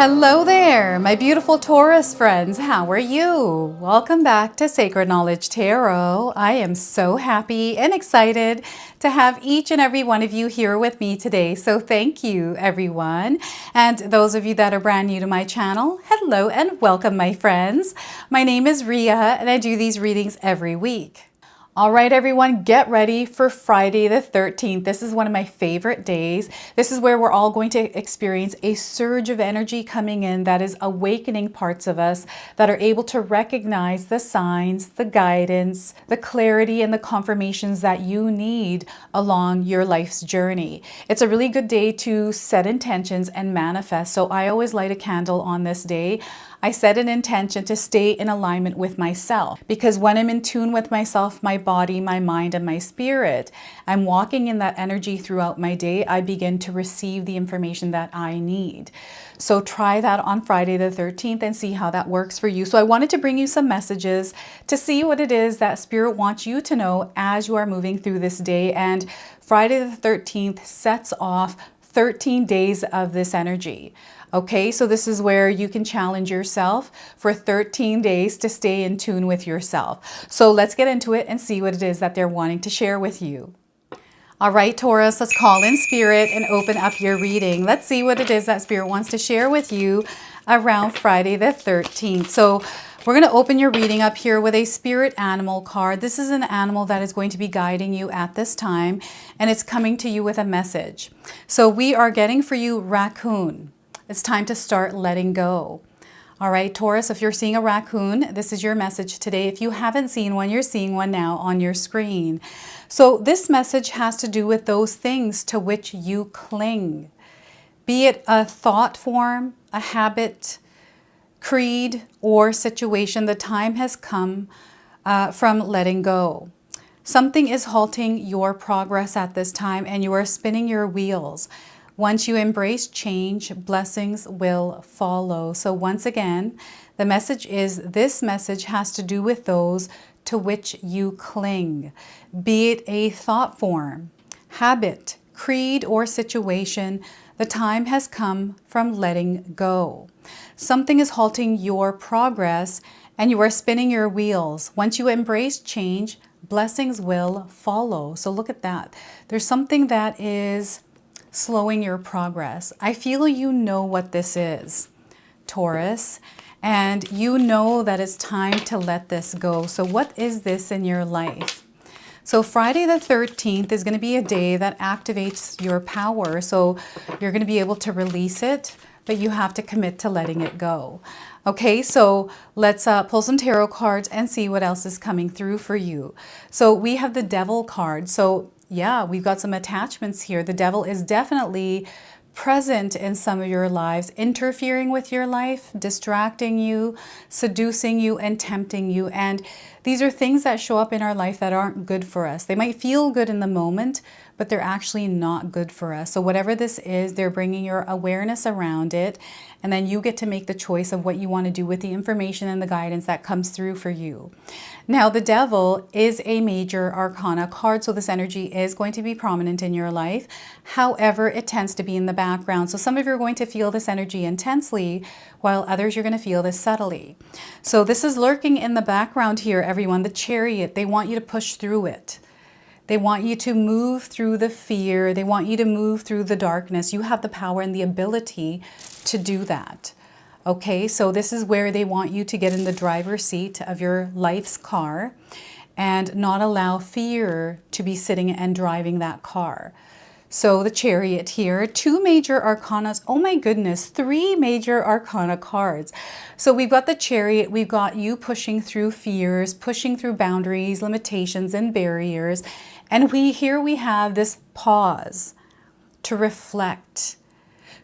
Hello there, my beautiful Taurus friends. How are you? Welcome back to Sacred Knowledge Tarot. I am so happy and excited to have each and every one of you here with me today. So thank you, everyone. And those of you that are brand new to my channel, hello and welcome, my friends. My name is Ria and I do these readings every week. All right, everyone, get ready for Friday the 13th. This is one of my favorite days. This is where we're all going to experience a surge of energy coming in that is awakening parts of us that are able to recognize the signs, the guidance, the clarity, and the confirmations that you need along your life's journey. It's a really good day to set intentions and manifest. So I always light a candle on this day. I set an intention to stay in alignment with myself, because when I'm in tune with myself, my body, my mind, and my spirit, I'm walking in that energy throughout my day. I begin to receive the information that I need. So try that on Friday the 13th and see how that works for you. So I wanted to bring you some messages to see what it is that Spirit wants you to know as you are moving through this day. And Friday the 13th sets off 13 days of this energy. Okay, so this is where you can challenge yourself for 13 days to stay in tune with yourself. So let's get into it and see what it is that they're wanting to share with you. All right, Taurus, let's call in Spirit and open up your reading. Let's see what it is that Spirit wants to share with you around Friday the 13th. So we're going to open your reading up here with a spirit animal card. This is an animal that is going to be guiding you at this time, and it's coming to you with a message. So we are getting for you raccoon. It's time to start letting go. All right, Taurus, if you're seeing a raccoon, this is your message today. If you haven't seen one, you're seeing one now on your screen. So this message has to do with those things to which you cling. Be it a thought form, a habit, creed, or situation, the time has come from letting go. Something is halting your progress at this time and you are spinning your wheels. Once you embrace change, blessings will follow. So once again, the message is this message has to do with those to which you cling. Be it a thought form, habit, creed, or situation, the time has come from letting go. Something is halting your progress and you are spinning your wheels. Once you embrace change, blessings will follow. So look at that. There's something that is slowing your progress. I feel you know what this is, Taurus, and you know that it's time to let this go. So what is this in your life? So Friday the 13th is going to be a day that activates your power. So you're going to be able to release it, but you have to commit to letting it go. Okay, so let's pull some tarot cards and see what else is coming through for you. So we have the Devil card. So yeah, we've got some attachments here. The devil is definitely present in some of your lives, interfering with your life, distracting you, seducing you, and tempting you. And these are things that show up in our life that aren't good for us. They might feel good in the moment, but they're actually not good for us. So whatever this is, they're bringing your awareness around it, and then you get to make the choice of what you want to do with the information and the guidance that comes through for you. Now, the devil is a major arcana card, so this energy is going to be prominent in your life. However, it tends to be in the background. So some of you are going to feel this energy intensely, while others you're going to feel this subtly. So this is lurking in the background here, everyone. The Chariot, they want you to push through it. They want you to move through the fear. They want you to move through the darkness. You have the power and the ability to do that. Okay, so this is where they want you to get in the driver's seat of your life's car and not allow fear to be sitting and driving that car. So the Chariot here, two major arcanas. Oh my goodness, three major arcana cards. So we've got the Chariot, we've got you pushing through fears, pushing through boundaries, limitations, and barriers. And here we have this pause to reflect.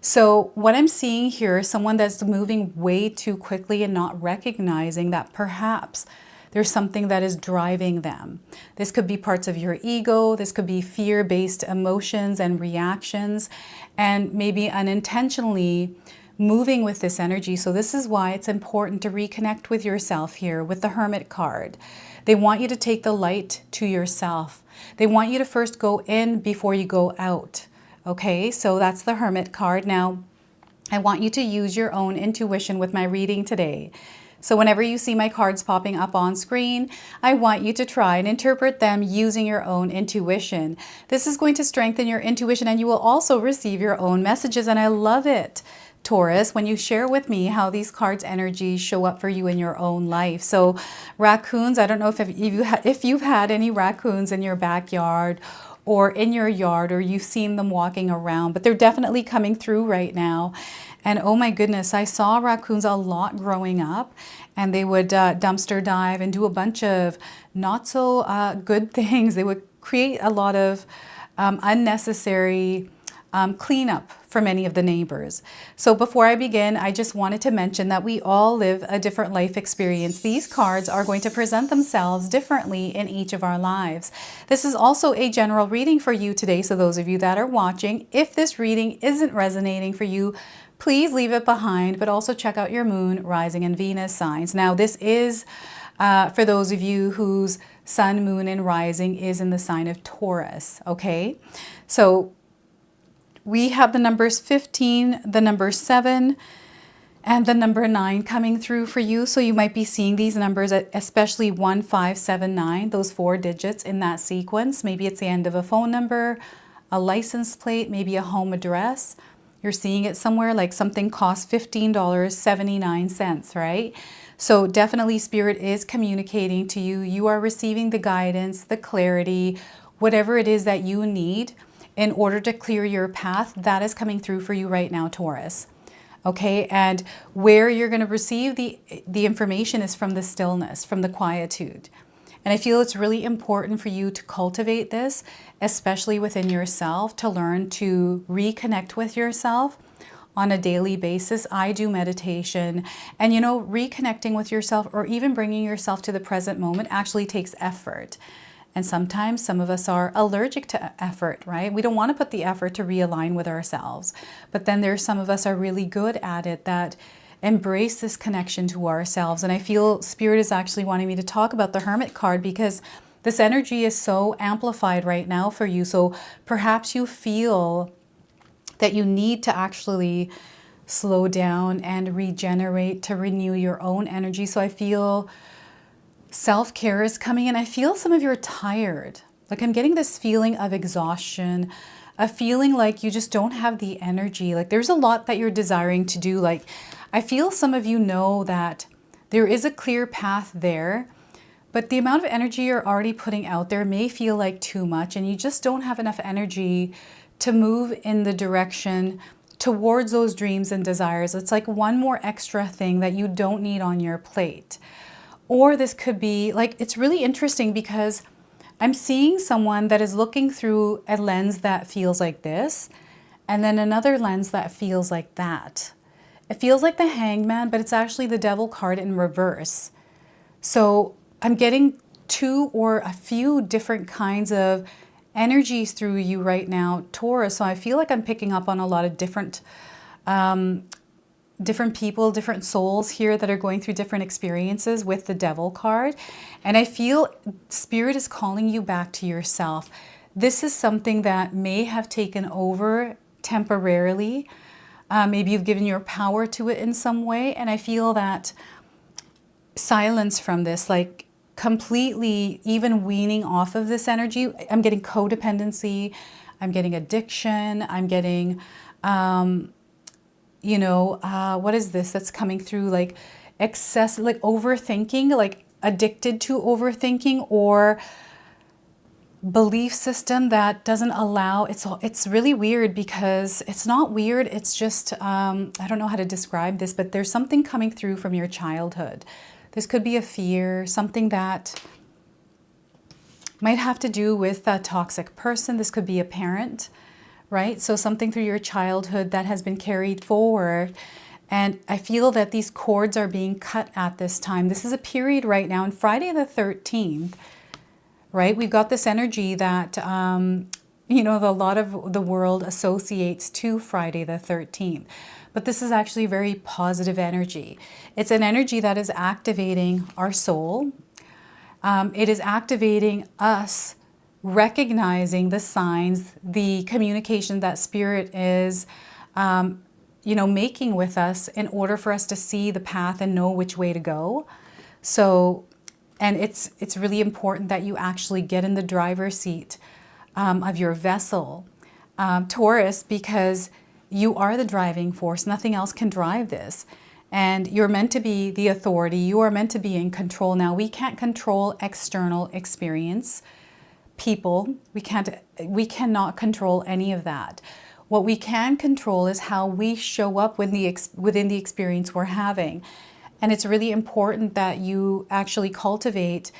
So what I'm seeing here is someone that's moving way too quickly and not recognizing that perhaps there's something that is driving them. This could be parts of your ego. This could be fear-based emotions and reactions, and maybe unintentionally moving with this energy. So this is why it's important to reconnect with yourself here with the Hermit card. They want you to take the light to yourself. They want you to first go in before you go out. Okay, so that's the Hermit card. Now, I want you to use your own intuition with my reading today. So whenever you see my cards popping up on screen, I want you to try and interpret them using your own intuition. This is going to strengthen your intuition, and you will also receive your own messages, and I love it, Taurus, when you share with me how these cards' energies show up for you in your own life. So raccoons, I don't know if you've had any raccoons in your backyard or in your yard, or you've seen them walking around, but they're definitely coming through right now. And oh my goodness, I saw raccoons a lot growing up, and they would dumpster dive and do a bunch of not so good things. They would create a lot of unnecessary cleanup for many of the neighbors. So before I begin, I just wanted to mention that we all live a different life experience. These cards are going to present themselves differently in each of our lives. This is also a general reading for you today. So those of you that are watching, if this reading isn't resonating for you, please leave it behind, but also check out your moon, rising, and Venus signs. Now, this is for those of you whose sun, moon, and rising is in the sign of Taurus, okay? So we have the numbers 15, the number 7, and the number 9 coming through for you. So you might be seeing these numbers, especially 1, 5, 7, 9, those 4 digits in that sequence. Maybe it's the end of a phone number, a license plate, maybe a home address. You're seeing it somewhere, like something costs $15.79, right? So definitely Spirit is communicating to you. You are receiving the guidance, the clarity, whatever it is that you need in order to clear your path. That is coming through for you right now, Taurus. Okay, and where you're going to receive the information is from the stillness, from the quietude. And I feel it's really important for you to cultivate this, especially within yourself, to learn to reconnect with yourself on a daily basis. I do meditation, and you know, reconnecting with yourself or even bringing yourself to the present moment actually takes effort. And sometimes some of us are allergic to effort, right? We don't want to put the effort to realign with ourselves. But then there's some of us are really good at it, that embrace this connection to ourselves. And I feel Spirit is actually wanting me to talk about the Hermit card, because this energy is so amplified right now for you. So perhaps you feel that you need to actually slow down and regenerate to renew your own energy. So I feel self-care is coming in. I feel some of you are tired. Like I'm getting this feeling of exhaustion, a feeling like you just don't have the energy. Like there's a lot that you're desiring to do. Like I feel some of you know that there is a clear path there, but the amount of energy you're already putting out there may feel like too much, and you just don't have enough energy to move in the direction towards those dreams and desires. It's like one more extra thing that you don't need on your plate. Or this could be like, it's really interesting because I'm seeing someone that is looking through a lens that feels like this, and then another lens that feels like that. It feels like the Hangman, but it's actually the Devil card in reverse. So I'm getting 2 or a few different kinds of energies through you right now, Taurus. So I feel like I'm picking up on a lot of different people, different souls here that are going through different experiences with the Devil card. And I feel Spirit is calling you back to yourself. This is something that may have taken over temporarily. Maybe you've given your power to it in some way. And I feel that silence from this, like completely even weaning off of this energy. I'm getting codependency. I'm getting addiction. I'm getting, what is this that's coming through? Like excess, like overthinking, like addicted to overthinking, or belief system that doesn't allow, it's really weird, because it's not weird, it's just I don't know how to describe this, but there's something coming through from your childhood. This could be a fear, something that might have to do with a toxic person. This could be a parent, right? So something through your childhood that has been carried forward. And I feel that these cords are being cut at this time. This is a period right now, on Friday the 13th, right? We've got this energy that, a lot of the world associates to Friday the 13th. But this is actually very positive energy. It's an energy that is activating our soul. It is activating us, recognizing the signs, the communication that Spirit is, making with us in order for us to see the path and know which way to go. So, and it's really important that you actually get in the driver's seat of your vessel, Taurus, because you are the driving force. Nothing else can drive this. And you're meant to be the authority. You are meant to be in control. Now, we can't control external experience, people. We cannot control any of that. What we can control is how we show up within the experience we're having. And it's really important that you actually cultivate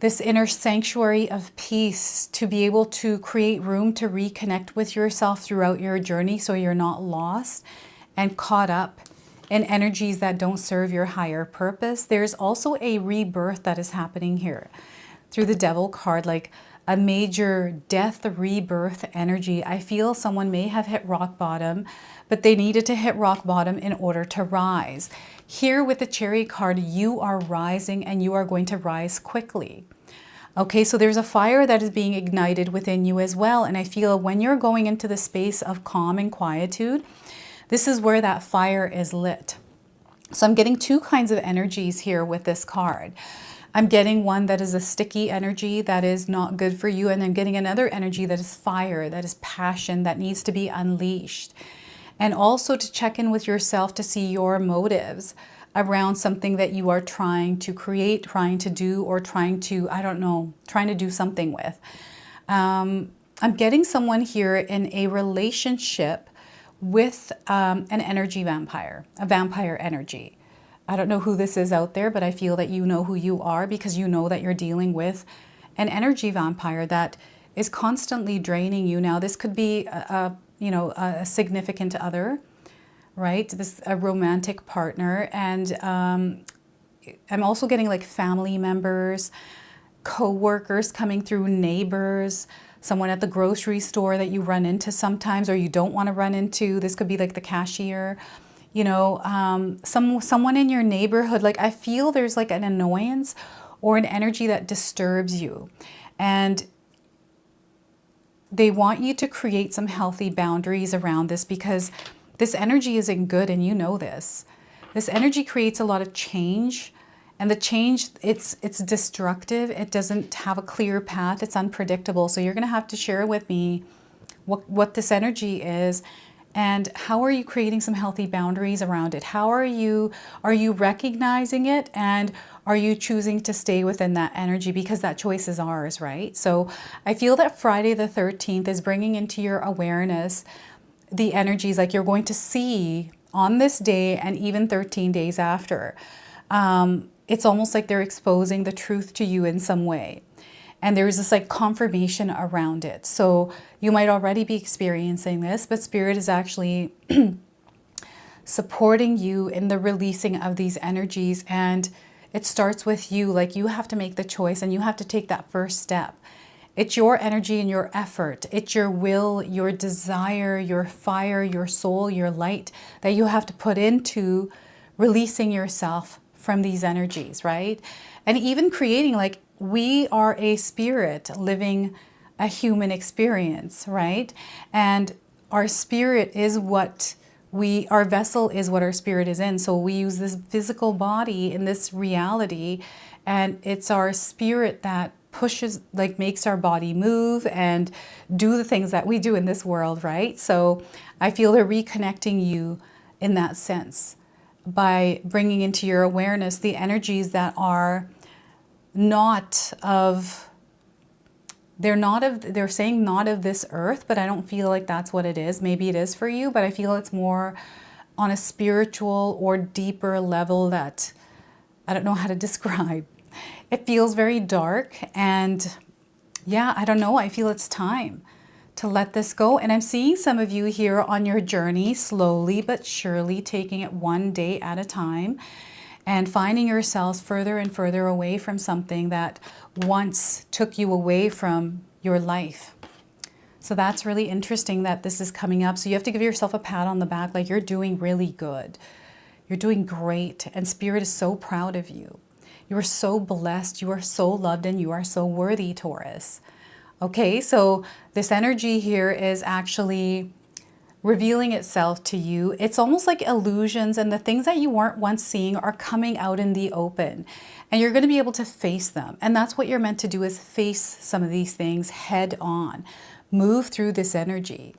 this inner sanctuary of peace to be able to create room to reconnect with yourself throughout your journey, so you're not lost and caught up in energies that don't serve your higher purpose. There's also a rebirth that is happening here through the Devil card, like a major death rebirth energy. I feel someone may have hit rock bottom, but they needed to hit rock bottom in order to rise. Here with the Chariot card, you are rising, and you are going to rise quickly. Okay, so there's a fire that is being ignited within you as well. And I feel when you're going into the space of calm and quietude, this is where that fire is lit. So I'm getting two kinds of energies here with this card. I'm getting one that is a sticky energy that is not good for you. And I'm getting another energy that is fire, that is passion, that needs to be unleashed. And also to check in with yourself to see your motives around something that you are trying to create, trying to do, or trying to, I don't know, trying to do something with. I'm getting someone here in a relationship with an energy vampire, a vampire energy. I don't know who this is out there, but I feel that you know who you are, because you know that you're dealing with an energy vampire that is constantly draining you. Now, this could be a significant other, right? A romantic partner. And I'm also getting like family members, co-workers coming through, neighbors, someone at the grocery store that you run into sometimes or you don't want to run into. This could be like the cashier, someone in your neighborhood. Like, I feel there's like an annoyance or an energy that disturbs you. And they want you to create some healthy boundaries around this, because this energy isn't good, and you know this. This energy creates a lot of change, and the change, it's destructive. It doesn't have a clear path. It's unpredictable. So you're going to have to share with me what this energy is, and how are you creating some healthy boundaries around it? How are you recognizing it, and are you choosing to stay within that energy? Because that choice is ours, right? So I feel that Friday the 13th is bringing into your awareness the energies like you're going to see on this day and even 13 days after. It's almost like they're exposing the truth to you in some way. And there's this like confirmation around it. So you might already be experiencing this, but Spirit is actually supporting you in the releasing of these energies. And it starts with you. Like, you have to make the choice, and you have to take that first step. It's your energy and your effort. It's your will, your desire, your fire, your soul, your light that you have to put into releasing yourself from these energies, right? And even creating, like, we are a spirit living a human experience, right? And our spirit is our vessel is what our spirit is in. So we use this physical body in this reality, and it's our spirit that pushes, like, makes our body move and do the things that we do in this world, right? So I feel they're reconnecting you in that sense by bringing into your awareness the energies that are they're saying not of this earth, but I don't feel like that's what it is. Maybe it is for you, but I feel it's more on a spiritual or deeper level that I don't know how to describe. It feels very dark, and yeah, I don't know. I feel it's time to let this go. And I'm seeing some of you here on your journey, slowly but surely, taking it one day at a time and finding yourselves further and further away from something that once took you away from your life. So that's really interesting that this is coming up. So you have to give yourself a pat on the back, like, you're doing really good. You're doing great, and Spirit is so proud of you. You are so blessed, you are so loved, and you are so worthy, Taurus. Okay, so this energy here is actually revealing itself to you. It's almost like illusions, and the things that you weren't once seeing are coming out in the open, and you're going to be able to face them. And that's what you're meant to do, is face some of these things head on, move through this energy,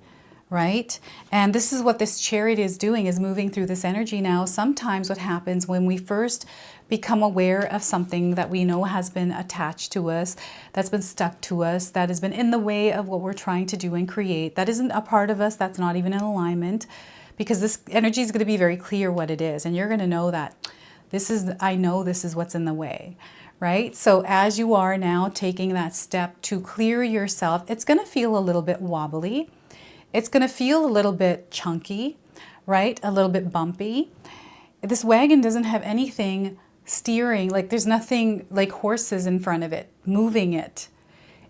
right? And this is what this Chariot is doing, is moving through this energy. Now, sometimes what happens when we first become aware of something that we know has been attached to us, that's been stuck to us, that has been in the way of what we're trying to do and create, that isn't a part of us, that's not even in alignment, because this energy is going to be very clear what it is. And you're going to know that I know this is what's in the way, right? So as you are now taking that step to clear yourself, it's going to feel a little bit wobbly. It's going to feel a little bit chunky, right? A little bit bumpy. This wagon doesn't have anything steering, like there's nothing like horses in front of it moving it.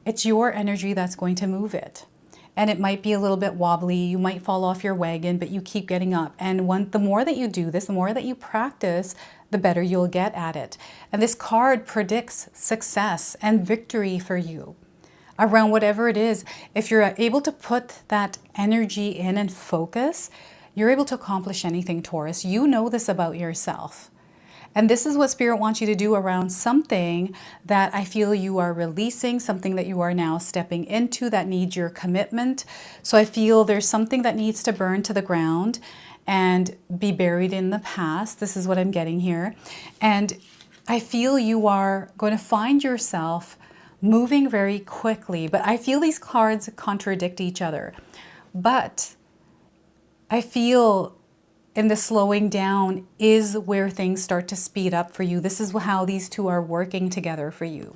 It's your energy that's going to move it. And it might be a little bit wobbly. You might fall off your wagon, but you keep getting up. And the more that you do this, the more that you practice, the better you'll get at it. And this card predicts success and victory for you around whatever it is. If you're able to put that energy in and focus, you're able to accomplish anything, Taurus. You know this about yourself. And this is what Spirit wants you to do around something that I feel you are releasing, something that you are now stepping into that needs your commitment. So I feel there's something that needs to burn to the ground and be buried in the past. This is what I'm getting here. And I feel you are going to find yourself moving very quickly, but I feel these cards contradict each other. But I feel in the slowing down is where things start to speed up for you. This is how these two are working together for you.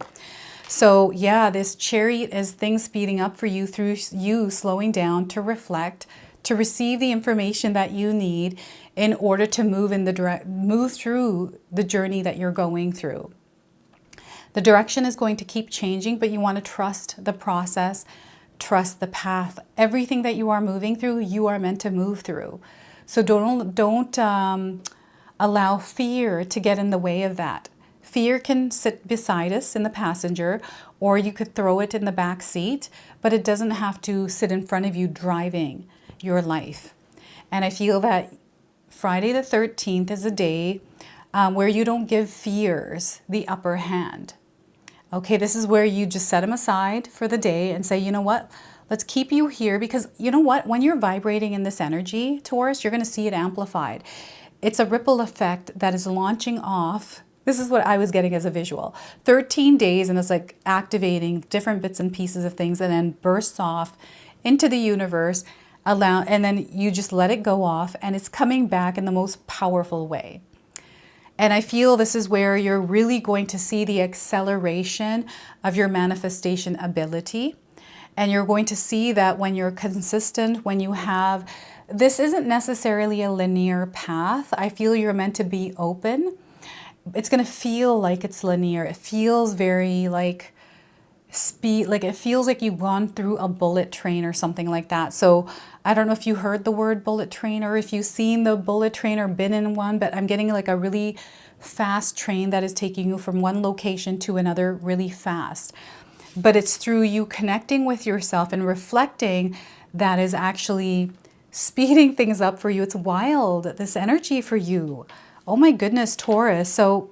So yeah, this Chariot is things speeding up for you through you slowing down to reflect, to receive the information that you need in order to move through the journey that you're going through. The direction is going to keep changing, but you want to trust the process, trust the path. Everything that you are moving through, you are meant to move through. So don't allow fear to get in the way of that. Fear can sit beside us in the passenger, or you could throw it in the back seat, but it doesn't have to sit in front of you driving your life. And I feel that Friday the 13th is a day where you don't give fears the upper hand. Okay, this is where you just set them aside for the day and say, you know what, let's keep you here, because you know what, when you're vibrating in this energy, Taurus, you're going to see it amplified. It's a ripple effect that is launching off. This is what I was getting as a visual. 13 days, and it's like activating different bits and pieces of things, and then bursts off into the universe, and then you just let it go off, and it's coming back in the most powerful way. And I feel this is where you're really going to see the acceleration of your manifestation ability. And you're going to see that when you're consistent, when you have, this isn't necessarily a linear path. I feel you're meant to be open. It's going to feel like it's linear. It feels very like speed, like it feels like you've gone through a bullet train or something like that. So I don't know if you heard the word bullet train or if you've seen the bullet train or been in one, but I'm getting like a really fast train that is taking you from one location to another really fast. But it's through you connecting with yourself and reflecting that is actually speeding things up for you. It's wild, this energy for you. Oh my goodness, Taurus. So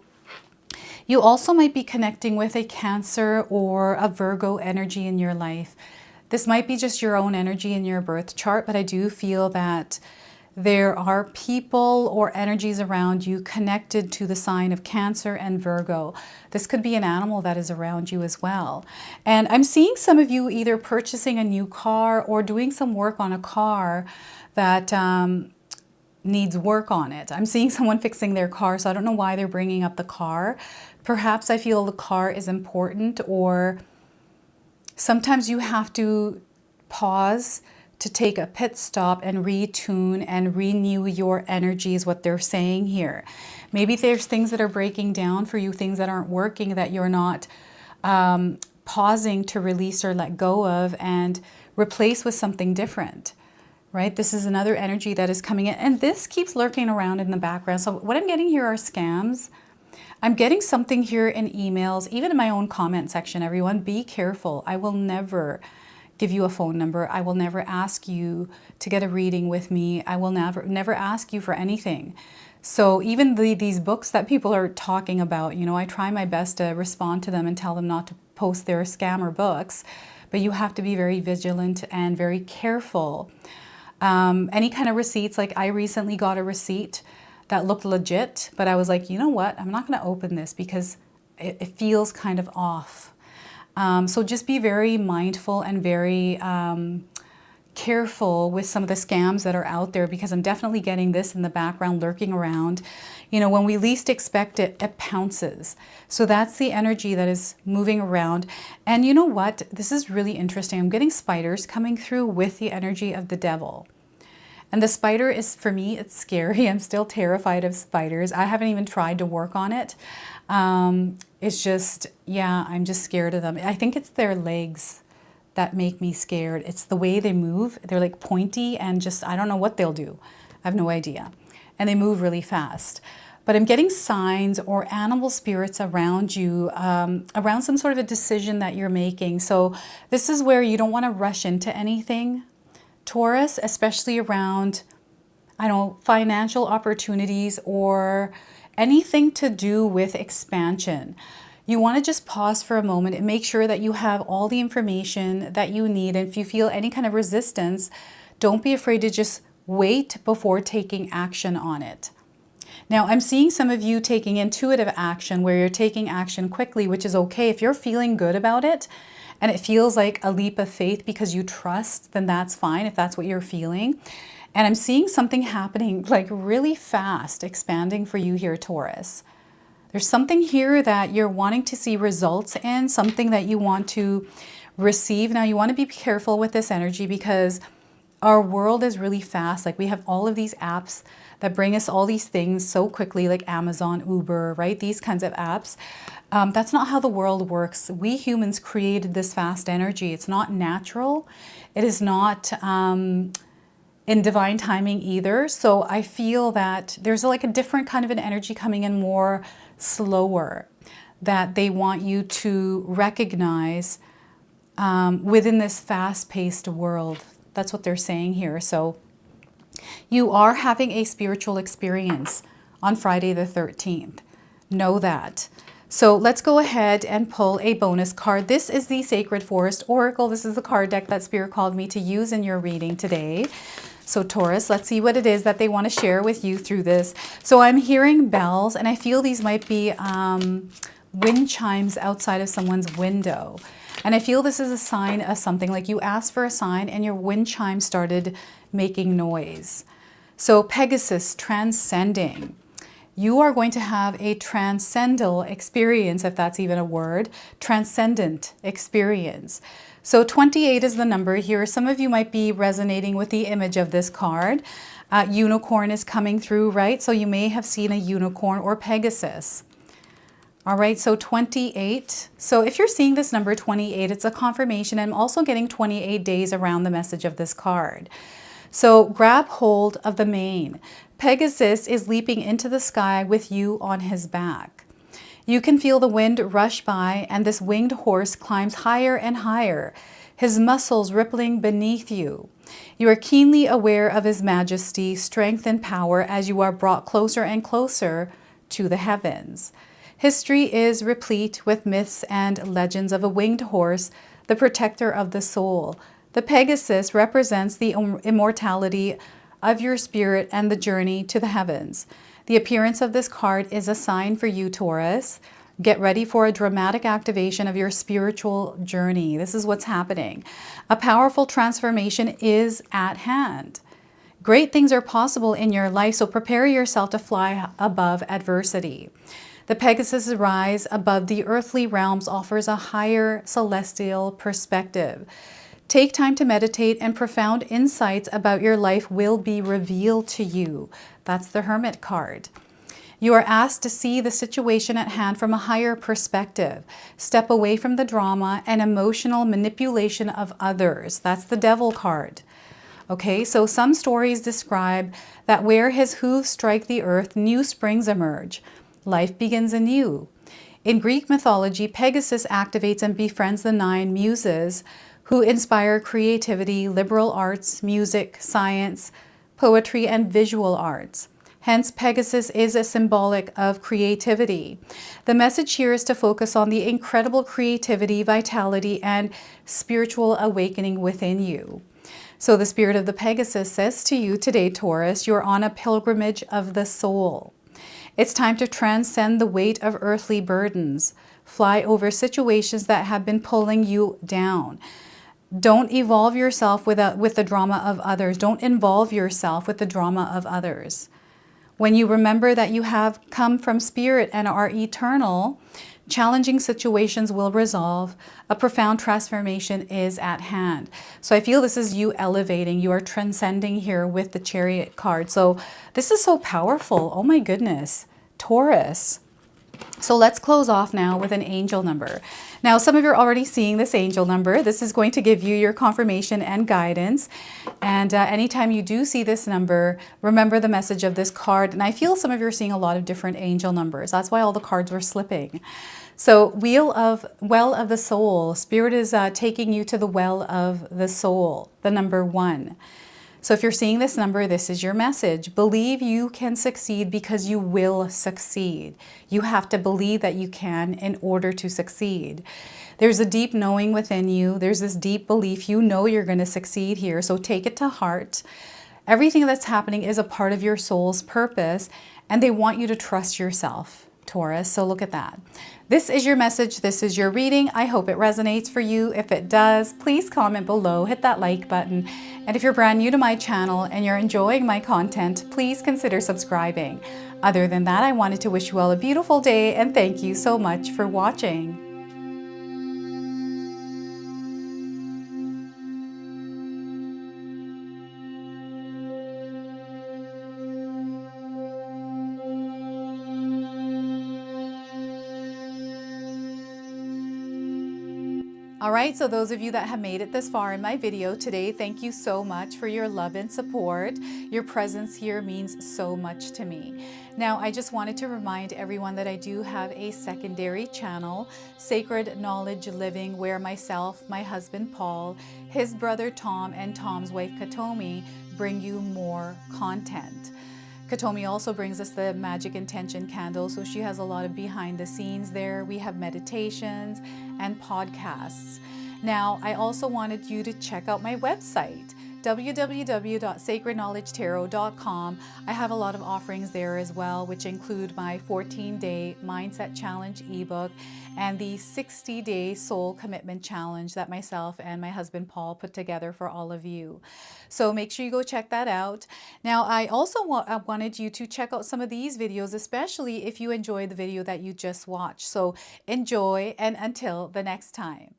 you also might be connecting with a Cancer or a Virgo energy in your life. This might be just your own energy in your birth chart, but I do feel that there are people or energies around you connected to the sign of Cancer and Virgo. This could be an animal that is around you as well. And I'm seeing some of you either purchasing a new car or doing some work on a car that needs work on it. I'm seeing someone fixing their car, so I don't know why they're bringing up the car. Perhaps I feel the car is important, or sometimes you have to pause to take a pit stop and retune and renew your energy is what they're saying here. Maybe there's things that are breaking down for you, things that aren't working that you're not pausing to release or let go of and replace with something different, right? This is another energy that is coming in, and this keeps lurking around in the background. So what I'm getting here are scams. I'm getting something here in emails, even in my own comment section, everyone. Be careful. I will never give you a phone number. I will never ask you to get a reading with me. I will never ask you for anything. So even these books that people are talking about, you know, I try my best to respond to them and tell them not to post their scammer books, but you have to be very vigilant and very careful. Any kind of receipts, like I recently got a receipt that looked legit, but I was like, you know what, I'm not going to open this because it feels kind of off. So just be very mindful and very careful with some of the scams that are out there, because I'm definitely getting this in the background lurking around. You know, when we least expect it, it pounces. So that's the energy that is moving around. And you know what? This is really interesting. I'm getting spiders coming through with the energy of the devil. And the spider is, for me, it's scary. I'm still terrified of spiders. I haven't even tried to work on it. It's just, yeah, I'm just scared of them. I think it's their legs that make me scared. It's the way they move. They're like pointy and just, I don't know what they'll do. I have no idea. And they move really fast. But I'm getting signs or animal spirits around you, around some sort of a decision that you're making. So this is where you don't want to rush into anything, Taurus, especially around, I don't know, financial opportunities or anything to do with expansion. You want to just pause for a moment and make sure that you have all the information that you need. And if you feel any kind of resistance, don't be afraid to just wait before taking action on it. Now, I'm seeing some of you taking intuitive action where you're taking action quickly, which is okay. If you're feeling good about it and it feels like a leap of faith because you trust, then that's fine if that's what you're feeling. And I'm seeing something happening like really fast, expanding for you here, Taurus. There's something here that you're wanting to see results in, something that you want to receive. Now, you want to be careful with this energy because our world is really fast. Like we have all of these apps that bring us all these things so quickly, like Amazon, Uber, right? These kinds of apps. That's not how the world works. We humans created this fast energy. It's not natural. It is not in divine timing either. So I feel that there's like a different kind of an energy coming in, more slower, that they want you to recognize within this fast-paced world. That's what they're saying here. So you are having a spiritual experience on Friday the 13th. Know that. So let's go ahead and pull a bonus card. This is the Sacred Forest Oracle. This is the card deck that Spirit called me to use in your reading today. So Taurus, let's see what it is that they want to share with you through this. So I'm hearing bells, and I feel these might be wind chimes outside of someone's window. And I feel this is a sign of something, like you asked for a sign and your wind chime started making noise. So Pegasus, transcending. You are going to have a transcendental experience, if that's even a word, transcendent experience. So 28 is the number here. Some of you might be resonating with the image of this card. Unicorn is coming through, right? So you may have seen a unicorn or Pegasus. All right, so 28. So if you're seeing this number 28, it's a confirmation. I'm also getting 28 days around the message of this card. So grab hold of the mane. Pegasus is leaping into the sky with you on his back. You can feel the wind rush by, and this winged horse climbs higher and higher, his muscles rippling beneath you. You are keenly aware of his majesty, strength, and power as you are brought closer and closer to the heavens. History is replete with myths and legends of a winged horse, the protector of the soul. The Pegasus represents the immortality of your spirit and the journey to the heavens. The appearance of this card is a sign for you, Taurus. Get ready for a dramatic activation of your spiritual journey. This is what's happening. A powerful transformation is at hand. Great things are possible in your life, so prepare yourself to fly above adversity. The Pegasus' rise above the earthly realms offers a higher celestial perspective. Take time to meditate, and profound insights about your life will be revealed to you. That's the Hermit card. You are asked to see the situation at hand from a higher perspective. Step away from the drama and emotional manipulation of others. That's the Devil card. Okay, so some stories describe that where his hooves strike the earth, new springs emerge. Life begins anew. In Greek mythology, Pegasus activates and befriends the 9 muses who inspire creativity, liberal arts, music, science, poetry, and visual arts. Hence, Pegasus is a symbolic of creativity. The message here is to focus on the incredible creativity, vitality, and spiritual awakening within you. So the spirit of the Pegasus says to you today, Taurus, you're on a pilgrimage of the soul. It's time to transcend the weight of earthly burdens. Fly over situations that have been pulling you down. Don't evolve yourself with the drama of others. Don't involve yourself with the drama of others. When you remember that you have come from spirit and are eternal, challenging situations will resolve. A profound transformation is at hand. So I feel this is you elevating. You are transcending here with the Chariot card. So this is so powerful. Oh my goodness. Taurus. So let's close off now with an angel number. Now, some of you are already seeing this angel number. This is going to give you your confirmation and guidance. And anytime you do see this number, remember the message of this card. And I feel some of you are seeing a lot of different angel numbers. That's why all the cards were slipping. So well of the soul. Spirit is taking you to the well of the soul, the number 1. So if you're seeing this number, this is your message. Believe you can succeed because you will succeed. You have to believe that you can in order to succeed. There's a deep knowing within you. There's this deep belief. You know you're going to succeed here. So take it to heart. Everything that's happening is a part of your soul's purpose, and they want you to trust yourself, Taurus. So look at that. This is your message. This is your reading. I hope it resonates for you. If it does, please comment below, hit that like button. And if you're brand new to my channel and you're enjoying my content, please consider subscribing. Other than that, I wanted to wish you all a beautiful day and thank you so much for watching. All right, so those of you that have made it this far in my video today, thank you so much for your love and support. Your presence here means so much to me. Now, I just wanted to remind everyone that I do have a secondary channel, Sacred Knowledge Living, where myself, my husband Paul, his brother Tom, and Tom's wife Katomi bring you more content. Katomi also brings us the Magic Intention candle, so she has a lot of behind the scenes there. We have meditations and podcasts. Now, I also wanted you to check out my website, www.sacredknowledgetarot.com. I have a lot of offerings there as well, which include my 14-day Mindset Challenge ebook and the 60-day Soul Commitment Challenge that myself and my husband Paul put together for all of you. So make sure you go check that out. Now, I also wanted you to check out some of these videos, especially if you enjoyed the video that you just watched. So enjoy, and until the next time.